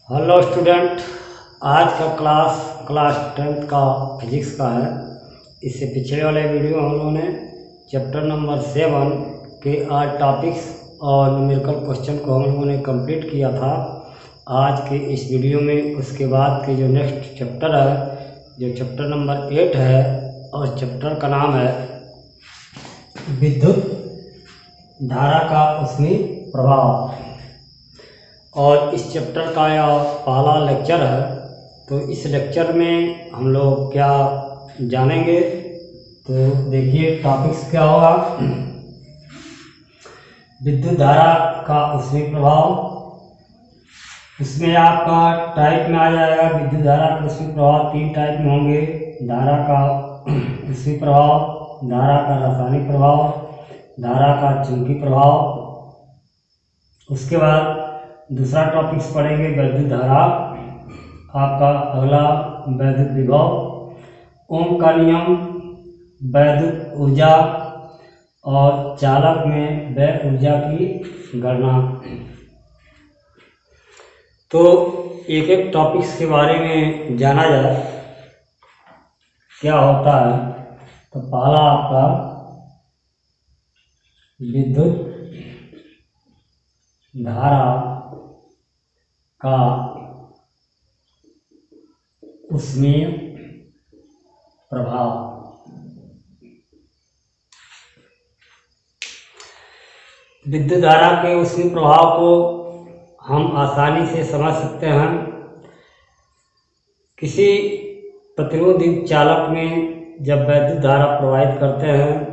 Hello student. आज का class 10th का फिजिक्स का है। इससे पिछले वाले वीडियो हम लोगों ने चैप्टर नंबर 7 के आल टॉपिक्स और न्यूमेरिकल क्वेश्चन को हम लोगों ने कंप्लीट किया था। आज के इस वीडियो में उसके बाद के जो नेक्स्ट चैप्टर है, जो चैप्टर नंबर 8 है, और चैप्टर का नाम है विद्युत धारा का ऊष्मीय प्रभाव। और इस चैप्टर का यह पहला लेक्चर है। तो इस लेक्चर में हम लोग क्या जानेंगे, तो देखिए टॉपिक्स क्या होगा। विद्युत धारा का ऊष्मीय प्रभाव, इसमें आपका टाइप में आ जाएगा। विद्युत धारा का ऊष्मीय प्रभाव 3 टाइप में होंगे: धारा का ऊष्मीय प्रभाव, धारा का रासायनिक प्रभाव, धारा का चुंबकीय प्रभाव। उसके बाद दूसरा टॉपिक्स पढ़ेंगे वैद्युत धारा। आपका अगला वैद्युत विभव, ओम का नियम, वैद्युत ऊर्जा और चालक में व्यय ऊर्जा की गणना। तो एक एक टॉपिक्स के बारे में जाना जाए क्या होता है। तो पहला आपका विद्युत धारा का ऊष्मीय प्रभाव। विद्युत धारा के ऊष्मीय प्रभाव को हम आसानी से समझ सकते हैं। किसी प्रतिरोधी चालक में जब विद्युत धारा प्रवाहित करते हैं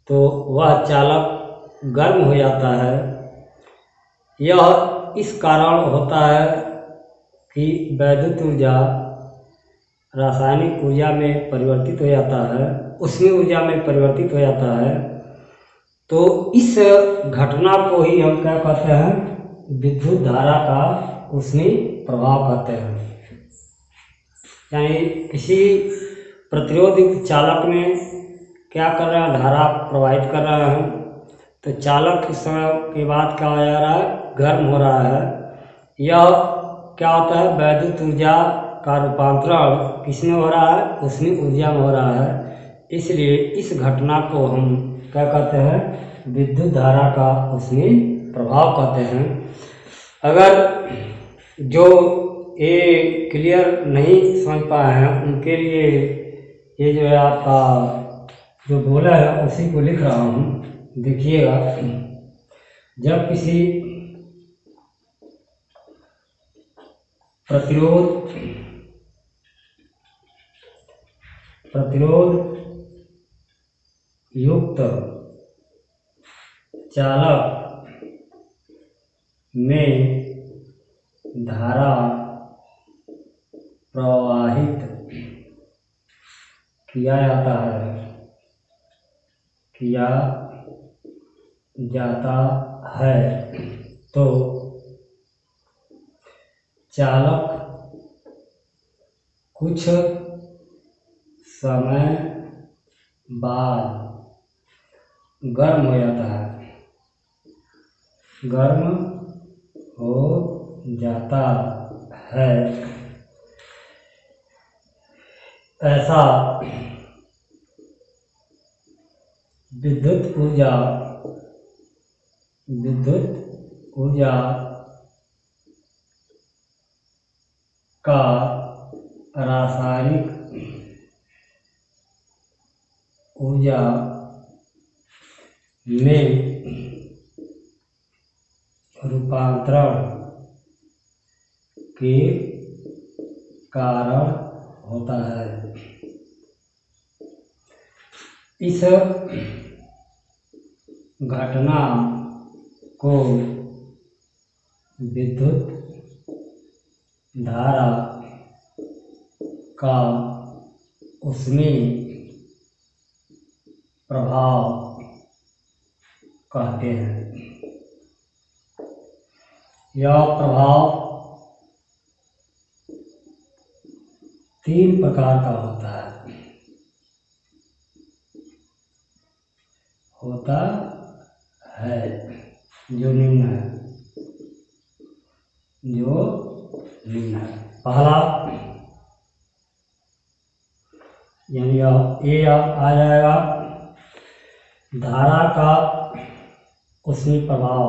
तो वह चालक गर्म हो जाता है। यह इस कारण होता है कि वैद्युत ऊर्जा रासायनिक ऊर्जा में परिवर्तित हो जाता है, ऊष्मीय ऊर्जा में परिवर्तित हो जाता है। तो इस घटना को ही हम क्या कहते हैं, विद्युत धारा का ऊष्मीय प्रभाव कहते हैं। यानी किसी प्रतिरोधी चालक में क्या कर रहा है, धारा प्रवाहित कर रहा है, तो चालक इस समय के बाद क्या हो जा रहा है, गर्म हो रहा है। यह क्या होता है, वैद्युत ऊर्जा का रूपांतरण किसमें हो रहा है, ऊष्मीय ऊर्जा में हो रहा है। इसलिए इस घटना को हम क्या कहते हैं, विद्युत धारा का ऊष्मीय प्रभाव कहते हैं। अगर जो ये क्लियर नहीं समझ पाए हैं उनके लिए ये जो है आपका जो बोला है उसी को लिख रहा हूँ, देखिएगा। जब किसी प्रतिरोध युक्त चालक में धारा प्रवाहित किया जाता है तो चालक कुछ समय बाद गर्म हो जाता है, गर्म हो जाता है। ऐसा विद्युत ऊर्जा का रासायनिक ऊर्जा में रूपांतरण के कारण होता है। इस घटना को विद्युत धारा का ऊष्मीय प्रभाव कहते हैं। यह प्रभाव 3 प्रकार का होता है जो निम्न है, जो निम्न है। पहला यानी ए आ जाएगा धारा का ऊष्मीय प्रभाव।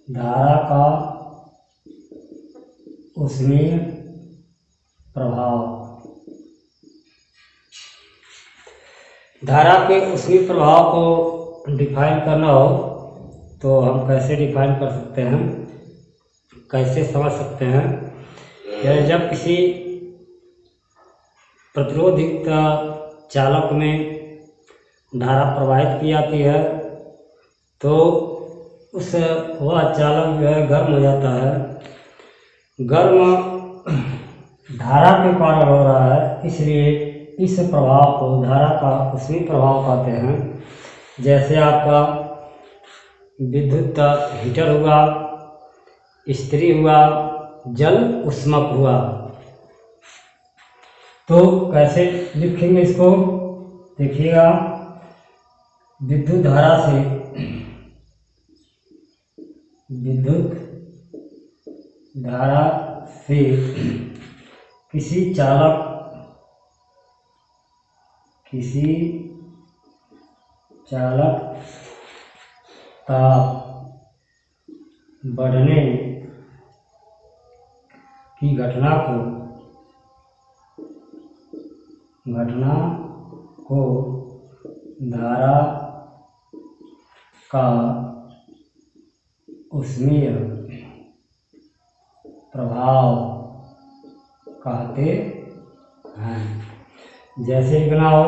धारा का ऊष्मीय प्रभाव। धारा के ऊष्मीय प्रभाव को डिफाइन करना हो तो हम कैसे डिफाइन कर सकते हैं, कैसे समझ सकते हैं? यानी जब किसी प्रतिरोधयुक्त चालक में धारा प्रवाहित की जाती है तो वह चालक जो है गर्म हो जाता है। गर्म धारा के कारण हो रहा है, इसलिए इस प्रभाव को धारा का ऊष्मीय प्रभाव कहते हैं। जैसे आपका विद्युत हीटर हुआ, इस्त्री हुआ, जल उष्मक हुआ। तो कैसे लिखेंगे इसको? देखिएगा, विद्युत धारा से किसी चालक ताप बढ़ने की घटना को धारा का ऊष्मीय प्रभाव कहते हैं। जैसे लिखना हो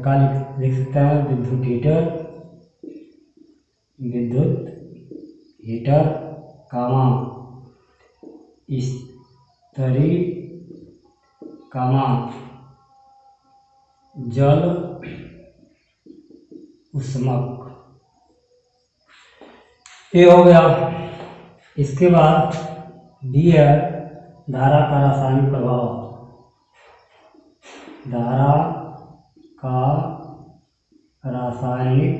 का लिख सकते हैं विद्युत हीटर कामा इस्त्री कामा जल उष्मक। ये हो गया। इसके बाद डी है धारा का रासायनिक प्रभाव। धारा का रासायनिक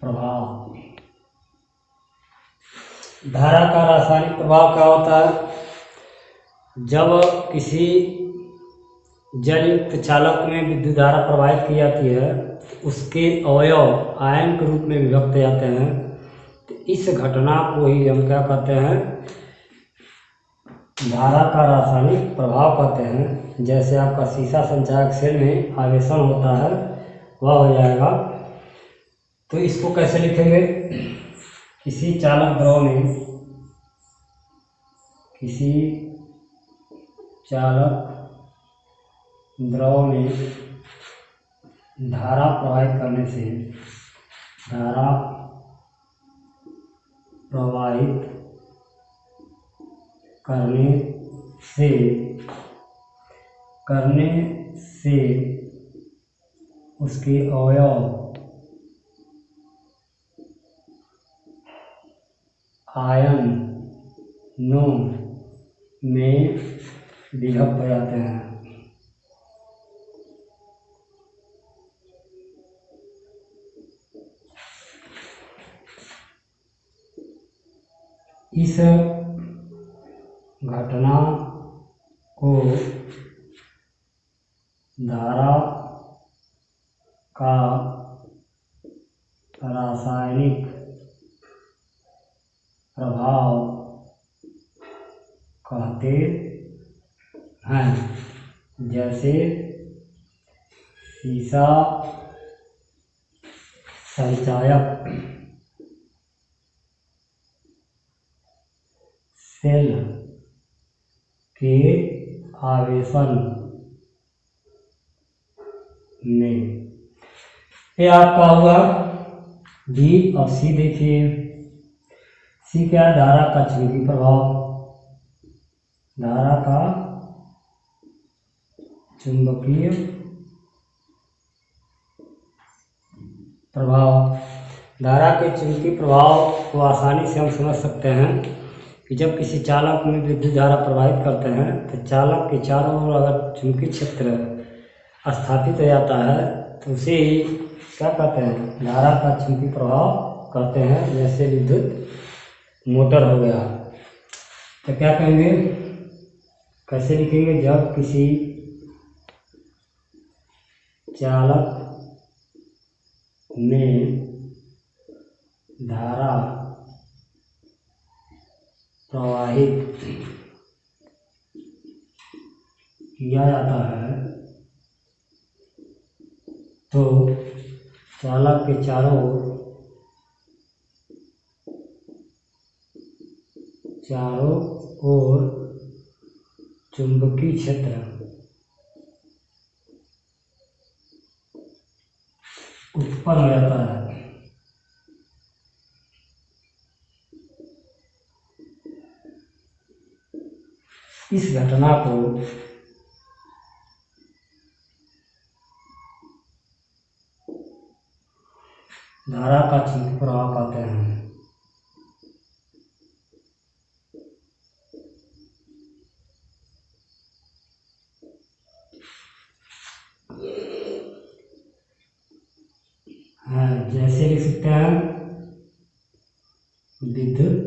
प्रभाव। धारा का रासायनिक प्रभाव क्या होता है? जब किसी जलयुक्त चालक में विद्युत धारा प्रवाहित की जाती है तो उसके अवयव आयन के रूप में विभक्त जाते हैं। तो इस घटना को ही हम क्या कहते हैं? धारा का रासायनिक प्रभाव कहते हैं। जैसे आपका सीसा संचायक सेल में आवेशन होता है वह हो जाएगा। तो इसको कैसे लिखेंगे? किसी चालक द्रव में धारा प्रवाहित करने से उसके अवयव आयनों में विभक्त हो जाते हैं। इस घटना को धारा का रासायनिक प्रभाव कहते हैं। जैसे सीसा संचायक सेल के आवेशन में। ये आपका हुआ डी। और सी देखिए, सी क्या है? धारा का चुंबकीय प्रभाव। धारा का चुंबकीय प्रभाव। धारा के चुंबकीय प्रभाव को आसानी से हम समझ सकते हैं कि जब किसी चालक में विद्युत धारा प्रवाहित करते हैं तो चालक के चारों ओर अगर चुंबकीय क्षेत्र स्थापित हो जाता है तो उसे ही क्या कहते हैं? धारा का चुंबकीय प्रभाव कहते हैं, जैसे विद्युत मोटर हो गया। तो क्या कहेंगे, कैसे लिखेंगे, जब किसी चालक में धारा प्रवाहित किया जाता है तो चालक के चारों ओर चुंबकीय क्षेत्र उत्पन्न हो जाता है। इस घटना को धारा का चुंबकीय प्रवाह कहते हैं। जैसे लिख सकते हैं, विद्युत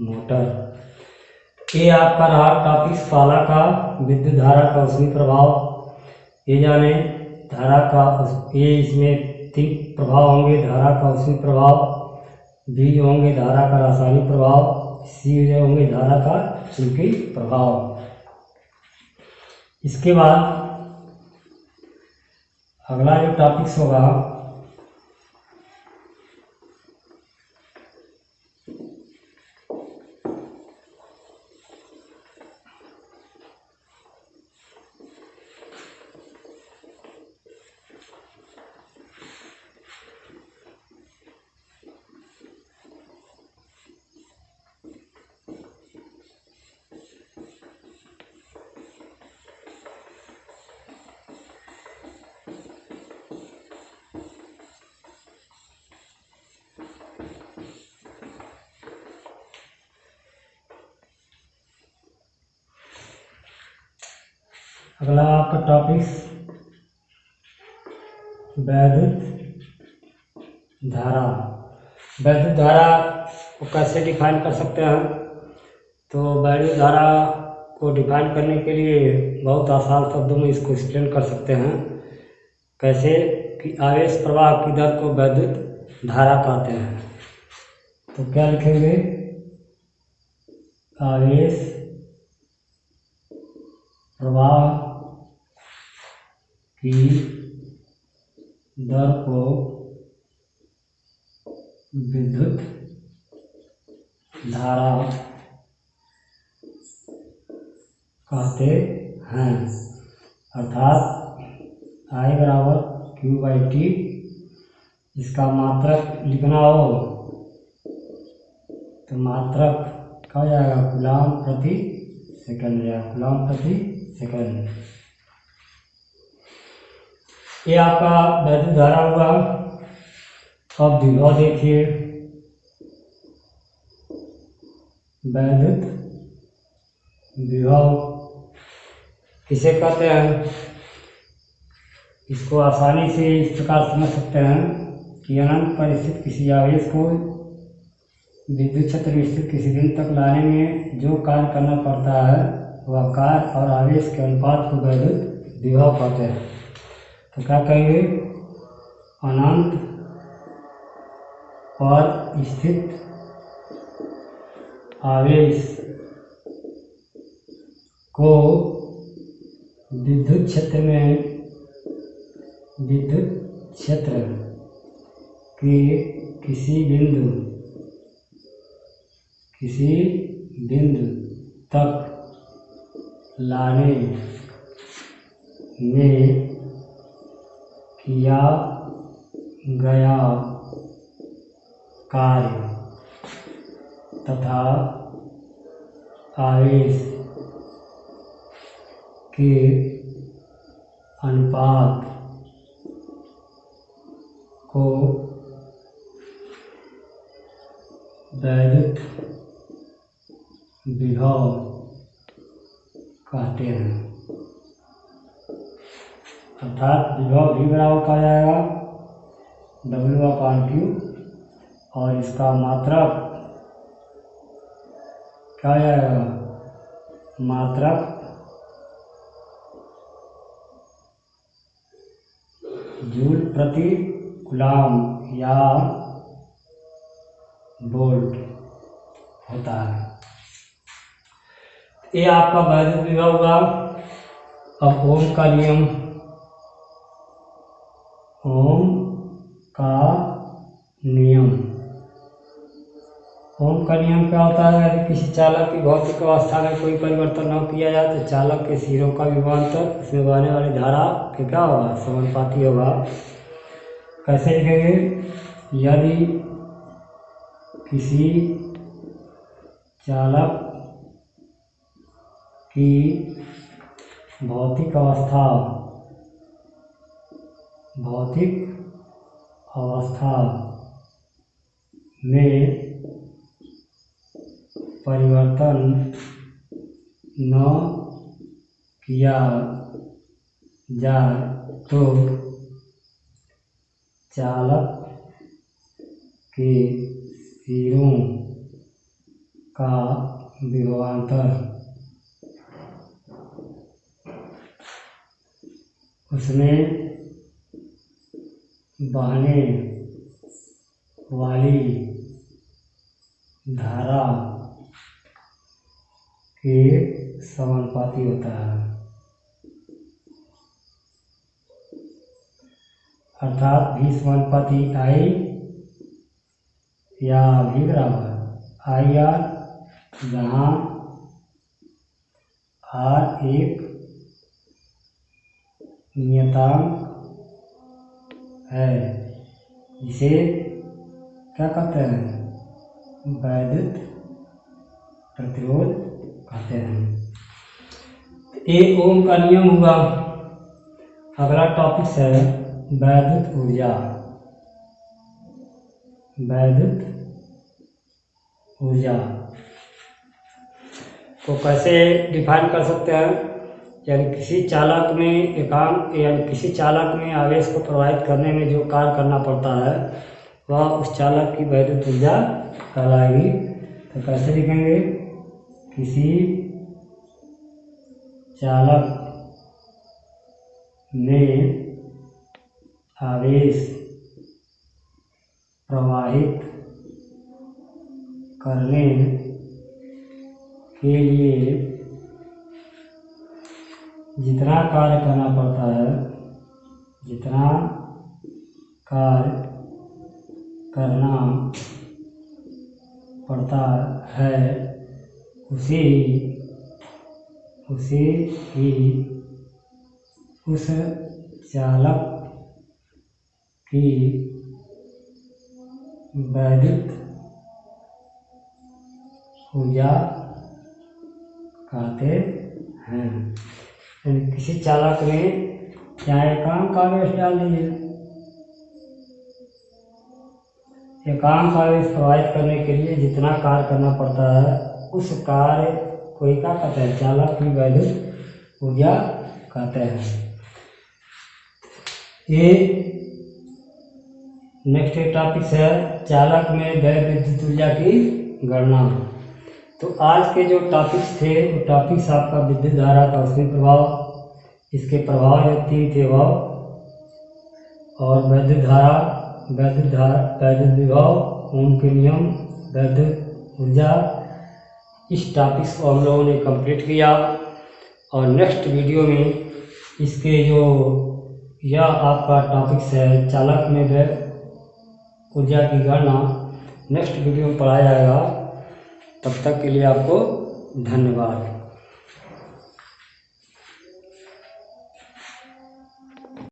मोटर। ये आपका रहा टॉपिक पहला का विद्युत धारा का उसमें प्रभाव। ये जाने धारा का ये इसमें 3 प्रभाव होंगे, धारा का उसमें प्रभाव, बी होंगे धारा का रासायनिक प्रभाव, सी होंगे धारा का चुंबकीय प्रभाव। इसके बाद अगला जो टॉपिक्स होगा अगला आपका टॉपिक्स वैद्युत धारा। वैद्युत धारा को कैसे डिफाइन कर सकते हैं, तो वैद्युत धारा को डिफाइन करने के लिए बहुत आसान शब्दों में इसको एक्सप्लेन कर सकते हैं। कैसे कि आवेश प्रवाह की दर को वैद्युत धारा कहते हैं। तो क्या लिखेंगे, आवेश प्रवाह की दर को विद्युत धारा कहते हैं। अर्थात I बराबर Q/T। इसका मात्रक लिखना हो तो मात्रक क्या हो जाएगा, कूलम प्रति सेकंड या कूलम प्रति सेकंड। ये आपका वैद्युत धारा हुआ। अब विभव देखिए, वैद्युत विभव किसे कहते हैं, इसको आसानी से इस प्रकार समझ सकते हैं कि अनंत पर स्थित किसी आवेश को विद्युत क्षेत्र में स्थित किसी बिंदु तक लाने में जो कार्य करना पड़ता है वह कार्य और आवेश के अनुपात को वैद्युत विभव कहते हैं। तो क्या कहेंगे, अनंत पर स्थित आवेश को विद्युत क्षेत्र के किसी बिंदु तक लाने में किया गया कार्य तथा आवेश के अनुपात को वैद्युत विभव कहते हैं। अर्थात विभव भी बराबर कहा जाएगा W/Q, और इसका मात्रक क्या हो जाएगा, मात्रक जूल प्रति कूलम या वोल्ट होता है। ये आपका वैद्युत विभव होगा। अब ओम का नियम, ओम का नियम, ओम का नियम क्या होता है, यदि किसी चालक की भौतिक अवस्था में कोई परिवर्तन न किया जाए तो चालक के सिरों का विभवांतर उसमें बहने वाली धारा के क्या होगा, समानुपाती होगा। कैसे लिखेंगे, यदि किसी चालक की भौतिक अवस्था में परिवर्तन न किया जाए तो चालक के सिरों का विभवांतर उसमें बहने वाली धारा के समानुपाती होता है। अर्थात V/I या V बराबर IR, जहाँ R एक नियतांक है, जिसे क्या कहते हैं, वैद्युत प्रतिरोध कहते हैं। ये ओम का नियम हुआ। अगला टॉपिक है वैद्युत ऊर्जा। वैद्युत ऊर्जा को कैसे डिफाइन कर सकते हैं, यानी किसी चालक में आवेश को प्रवाहित करने में जो कार्य करना पड़ता है वह उस चालक की वैद्युत ऊर्जा कहलाएगी। तो कैसे लिखेंगे, किसी चालक में आवेश प्रवाहित करने के लिए जितना कार्य करना पड़ता है, जितना कार्य करना पड़ता है उसे ही उस चालक की वैद्युत ऊर्जा कहते हैं। यानी किसी चालक में क्या एकांक आवेश डाल दीजिए, एकांक आवेश प्रवाहित करने के लिए जितना कार्य करना पड़ता है उस कार्य को क्या कहते हैं, चालक की वैद्युत ऊर्जा कहते हैं। ये नेक्स्ट टॉपिक है चालक में गैर विद्युत ऊर्जा की गणना। तो आज के जो टॉपिक्स थे वो टॉपिक्स आपका विद्युत धारा का उसमें प्रभाव, इसके प्रभाव जो 3 थे वह, और वैद्युत विभव, ओम के नियम, वैद्युत ऊर्जा, इस टॉपिक्स को हम लोगों ने कंप्लीट किया। और नेक्स्ट वीडियो में इसके जो यह आपका टॉपिक्स है चालक में ऊर्जा की गणना, नेक्स्ट वीडियो में पढ़ाया जाएगा। तब तक के लिए आपको धन्यवाद।